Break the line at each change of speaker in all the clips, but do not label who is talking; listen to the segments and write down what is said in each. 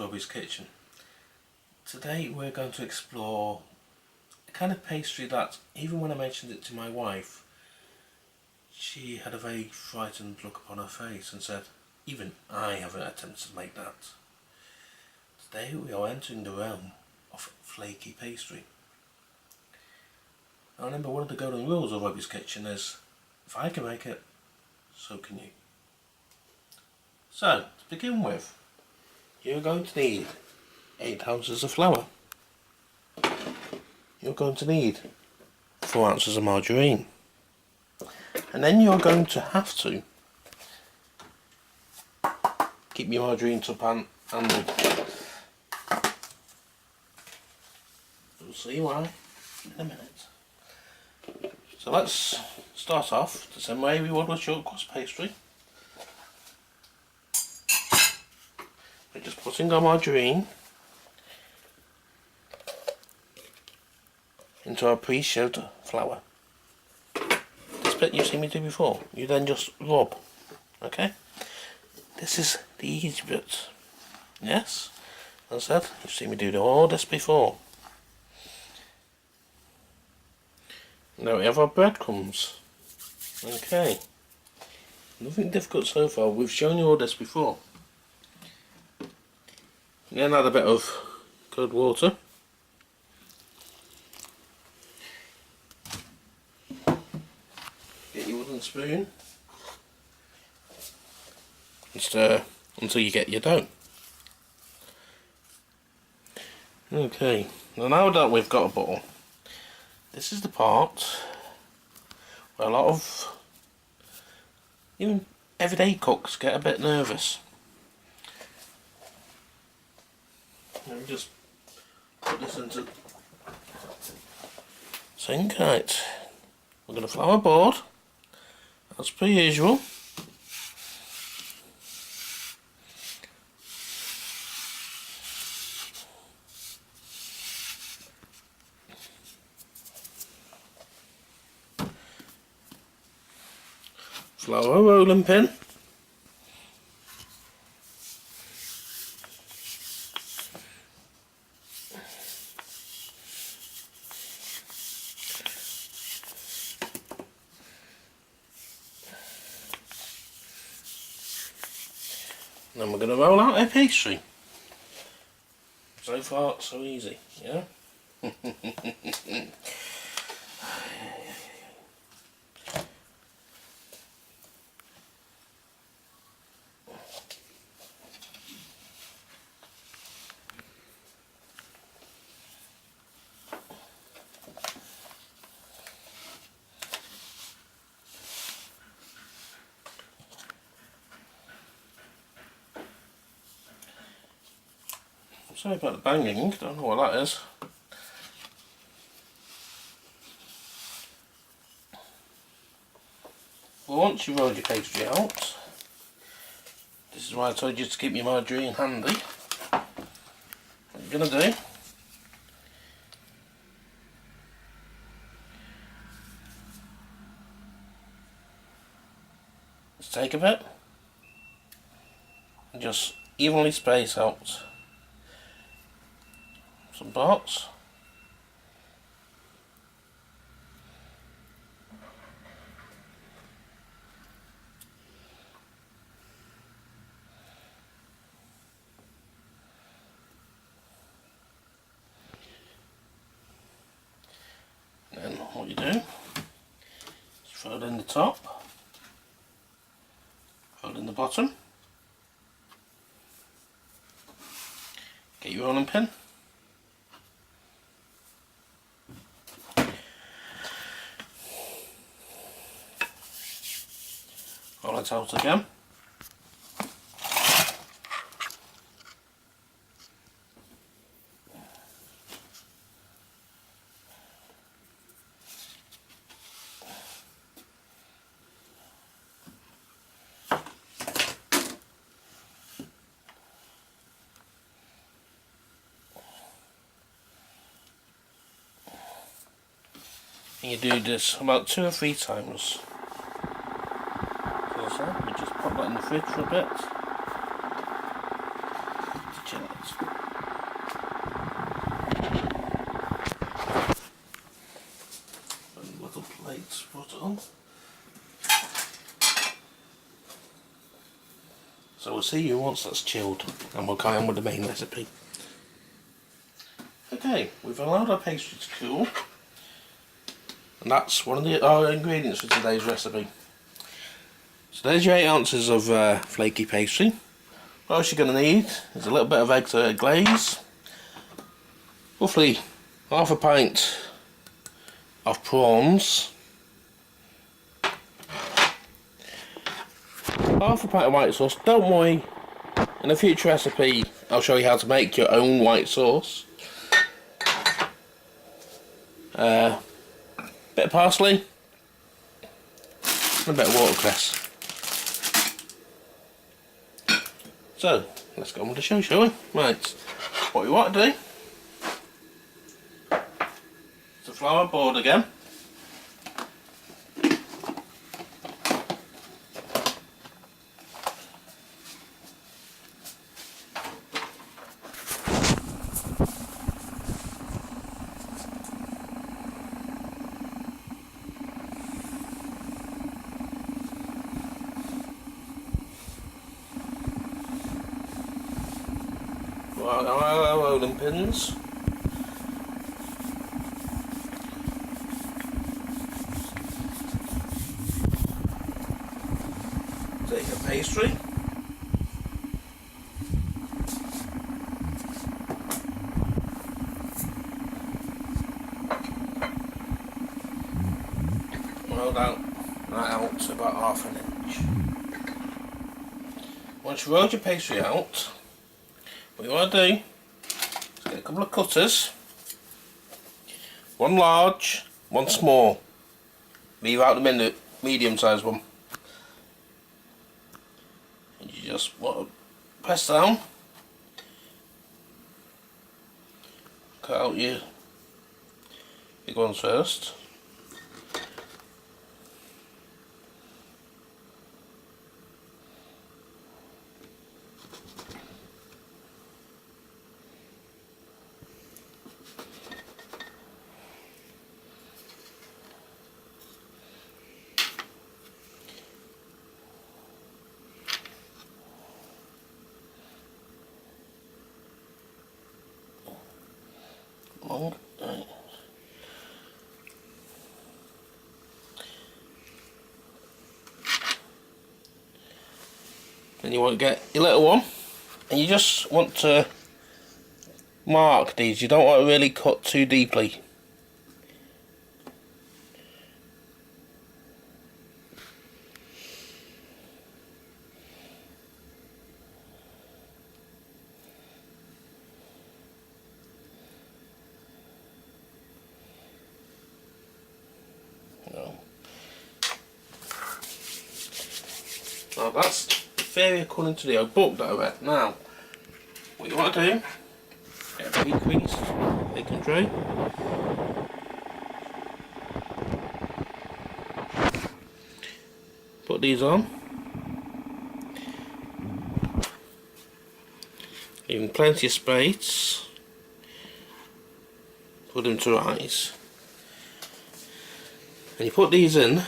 Robbie's kitchen. Today we're going to explore a kind of pastry that, even when I mentioned it to my wife, she had a very frightened look upon her face and said, even I haven't attempted to make that. Today we are entering the realm of flaky pastry. Now remember, one of the golden rules of Robbie's kitchen is, if I can make it, so can you. So, to begin with, you're going to need 8 ounces of flour. You're going to need 4 ounces of margarine. And then you're going to have to keep your margarine to a pan handle. You'll see why in a minute. So let's start off the same way we would with short crust pastry. We're just putting our margarine into our pre-shoved flour. This bit you've seen me do before, you then just rub, okay? This is the easy bit. Yes, as I said, you've seen me do all this before. Now we have our breadcrumbs. Okay, nothing difficult so far, we've shown you all this before. Then add a bit of cold water. Get your wooden spoon and stir until you get your dough. Okay, now that we've got a ball, this is the part where a lot of even everyday cooks get a bit nervous. Let me just put this into sink. Right, we're going to flour board as per usual. Flour rolling pin. Then we're going to roll out a pastry. So far, so easy, yeah? Sorry about the banging, don't know what that is. Well, once you've rolled your pastry out, this is why I told you to keep your margarine handy. What you're going to do is take a bit and just evenly space out some parts. Then what you do is throw it in the top, throw it in the bottom, get your rolling pin. Roll it out again. And you do this about 2 or 3 times. So we just pop that in the fridge for a bit to chill out. plates, put it on. So we'll see you once that's chilled, and we'll carry on with the main recipe. Okay, we've allowed our pastry to cool, and that's one of our ingredients for today's recipe. So there's your 8 ounces of flaky pastry. What else you're going to need is a little bit of egg glaze, roughly half a pint of prawns, half a pint of white sauce. Don't worry, in a future recipe I'll show you how to make your own white sauce. Bit of parsley and a bit of watercress. So let's go on with the show, shall we? Right, what we want to do is the flour board again. Our rolling pins. Take a pastry. Roll that out to about half an inch. Once you roll your pastry out, what you want to do is get a couple of cutters, one large, one small, leave out the medium sized one, and you just want to press down, cut out your big ones first. Right. Then you want to get your little one, and you just want to mark these. You don't want to really cut too deeply. Now that's very according to the old book that I read. Now, what you want to do, get a pre-creased baking tray. Put these on. Leaving plenty of space. Put them to rise. And you put these in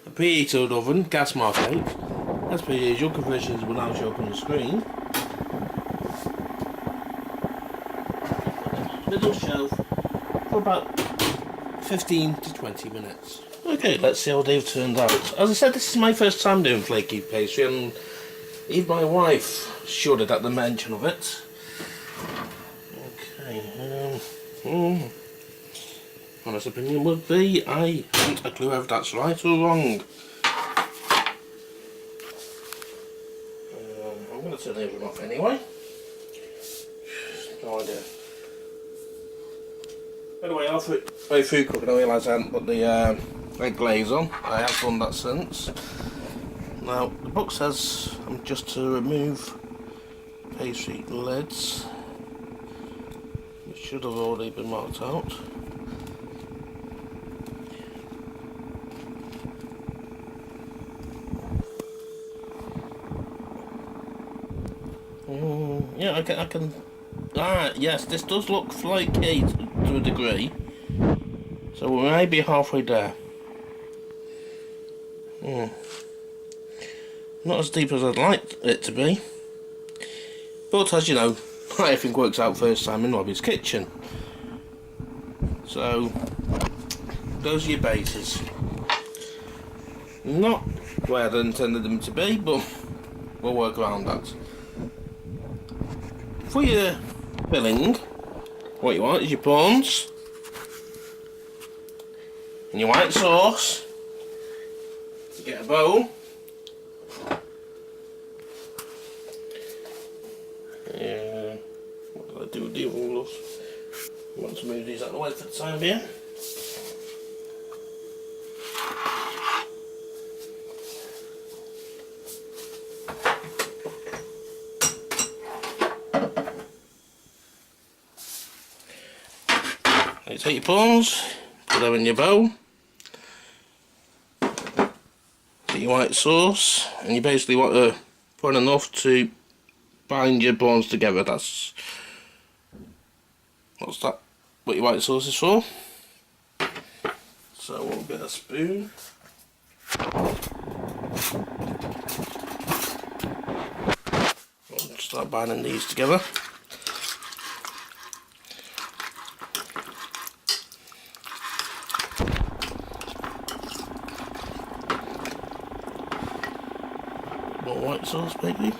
a preheated oven, gas mark 8, as per usual. Conversions will now show up on the screen. Middle shelf for about 15 to 20 minutes. Okay, let's see how they've turned out. As I said, this is my first time doing flaky pastry, and even my wife shuddered at the mention of it. Okay, honest opinion would be, I haven't a clue if that's right or wrong. I'm going to turn the oven off anyway. No idea. Anyway, halfway through cooking, I realised I hadn't put the egg glaze on. I have done that since. Now, the book says I'm just to remove pastry lids, which should have already been marked out. Yeah, I can. Ah, yes, this does look flaky to a degree. So we may be halfway there. Not as deep as I'd like it to be. But as you know, not everything works out first time in Robbie's kitchen. So, those are your bases. Not where I intended them to be, but we'll work around that. For your filling, what you want is your prawns and your white sauce. You get a bowl. What did I do with the other ones? I want to move these out of the way for the time being. You take your prawns, put them in your bowl, get your white sauce, and you basically want to put enough to bind your prawns together. That's what your white sauce is for. So we'll get a spoon. We'll start binding these together. More white sauce, baby.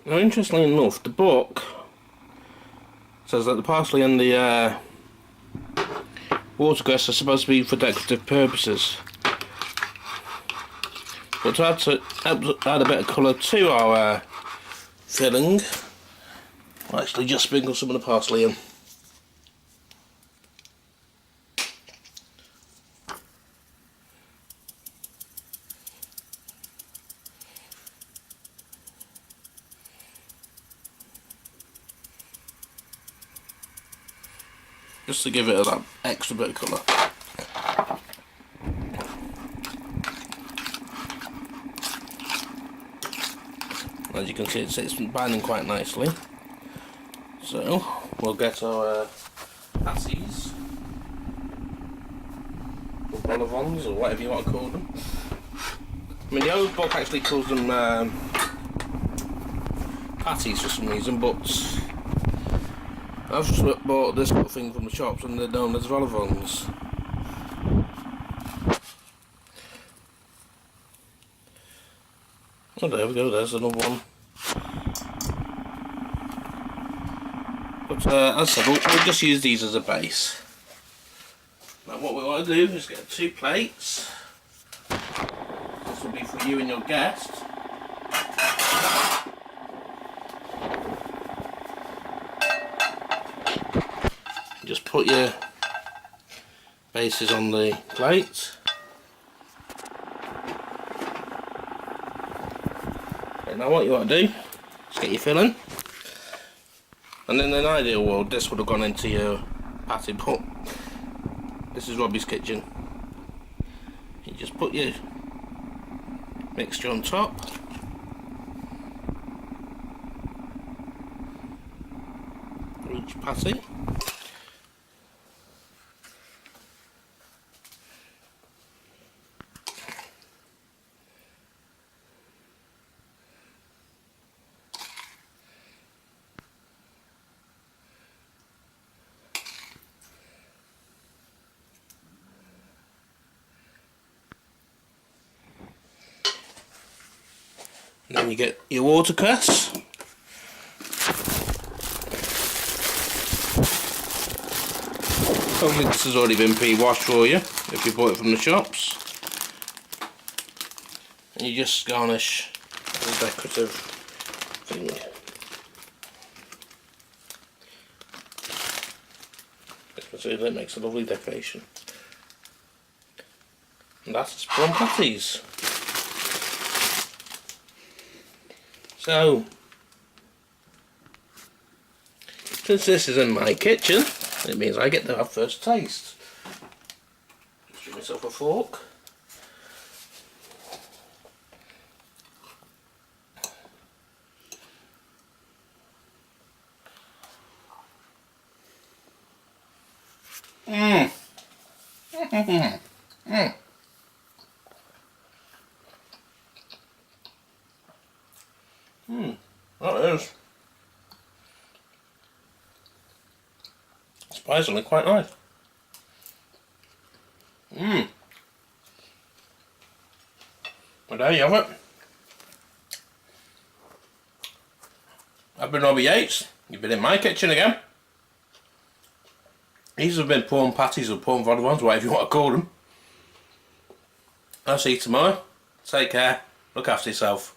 Now, interestingly enough, the book says that the parsley and the watercress are supposed to be for decorative purposes. But to add a bit of colour to our filling, I'll actually just sprinkle some of the parsley in. Just to give it that extra bit of colour. As you can see, it's binding quite nicely. So we'll get our patties, or bolivons, or whatever you want to call them. I mean, the old book actually calls them patties for some reason, but I've just bought this little thing from the shops and they're known as bolivons. Oh, there we go, there's another one. But as I said, we'll just use these as a base. Now what we want to do is get 2 plates. This will be for you and your guest. Just put your bases on the plate. Okay, now what you want to do is get your filling. And in an ideal world, this would have gone into your patty, but this is Robbie's kitchen. You just put your mixture on top. For each patty. And then you get your watercress. Hopefully this has already been pre-washed for you, if you bought it from the shops. And you just garnish as a decorative thing. So that makes a lovely decoration. And that's prawn patties. So, since this is in my kitchen, it means I get to have first taste. Just give myself a fork. That is surprisingly quite nice. Well, there you have it. I've been Robbie Yates. You've been in my kitchen again. These have been prawn patties or prawn vol-au-vents, whatever you want to call them. I'll see you tomorrow. Take care. Look after yourself.